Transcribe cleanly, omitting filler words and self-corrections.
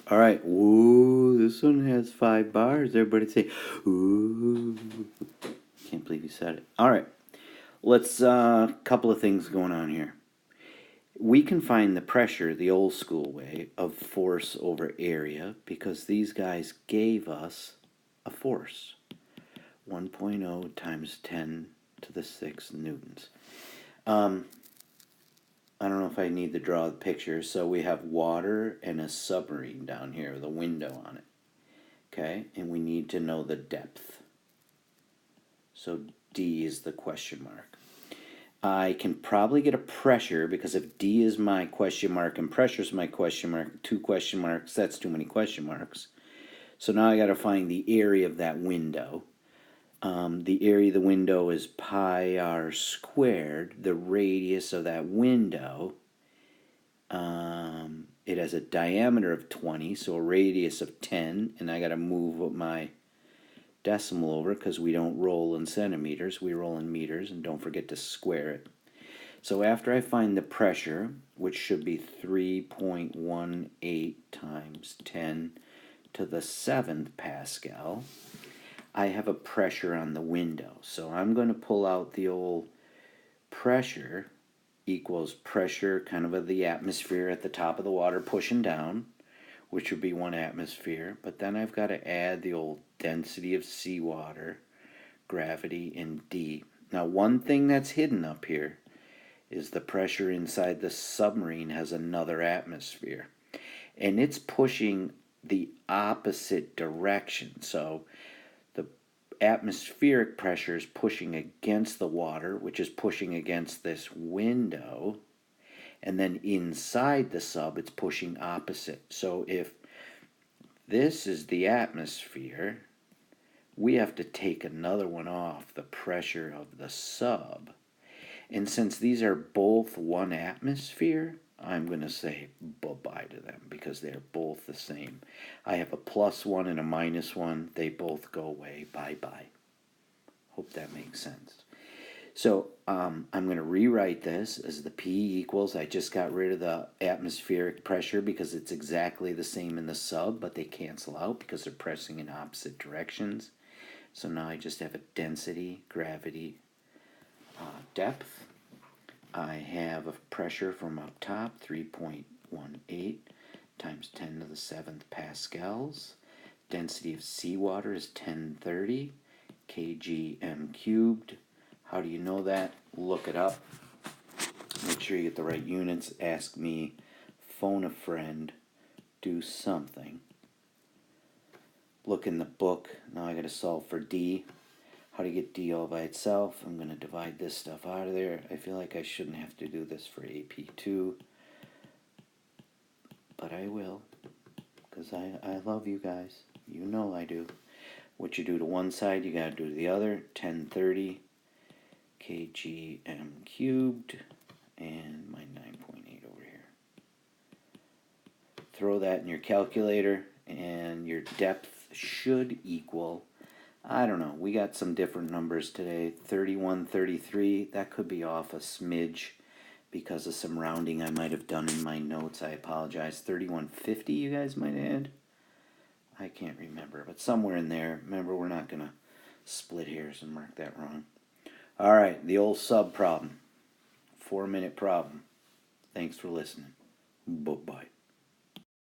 All right. Ooh, this one has 5 bars. Everybody say, ooh. Can't believe you said it. All right. Let's, couple of things going on here. We can find the pressure the old school way of force over area because these guys gave us a force. 1.0 times 10 to the 6 newtons. I don't know if I need to draw the picture. So we have water and a submarine down here with a window on it. Okay, and we need to know the depth. So D is the question mark. I can probably get a pressure because if D is my question mark and pressure is my question mark, 2 question marks, that's too many question marks. So now I got to find the area of that window. The area of the window is pi r squared. The radius of that window, it has a diameter of 20, so a radius of 10, and I got to move my decimal over because we don't roll in centimeters, we roll in meters, and don't forget to square it. So after I find the pressure, which should be 3.18 times 10 to the 7th Pascal, I have a pressure on the window. So I'm going to pull out the old pressure equals pressure kind of the atmosphere at the top of the water pushing down, which would be 1 atmosphere. But then I've got to add the old density of seawater, gravity, and D. Now, one thing that's hidden up here is the pressure inside the submarine has another atmosphere. And it's pushing the opposite direction. So the atmospheric pressure is pushing against the water, which is pushing against this window. And then inside the sub, it's pushing opposite. So if this is the atmosphere, we have to take another one off, the pressure of the sub. And since these are both 1 atmosphere, I'm going to say bye-bye to them because they're both the same. I have a +1 and a -1. They both go away. Bye-bye. Hope that makes sense. So I'm going to rewrite this as the P equals, I just got rid of the atmospheric pressure because it's exactly the same in the sub, but they cancel out because they're pressing in opposite directions. So now I just have a density, gravity, depth. I have a pressure from up top, 3.18 times 10 to the 7th pascals. Density of seawater is 1030 kgm cubed. How do you know that? Look it up. Make sure you get the right units. Ask me, phone a friend, do something. Look in the book. Now I got to solve for D. How to get D all by itself. I'm going to divide this stuff out of there. I feel like I shouldn't have to do this for AP2. But I will. Because I love you guys. You know I do. What you do to one side, you got to do to the other. 1030 kgm cubed. And my 9.8 over here. Throw that in your calculator. And your depth should equal, I don't know, we got some different numbers today. 3133, that could be off a smidge because of some rounding I might have done in my notes. I apologize. 3150 you guys might add. I can't remember, but somewhere in there. Remember, we're not going to split hairs and mark that wrong. All right, the old sub problem. 4-minute problem. Thanks for listening. Bye-bye.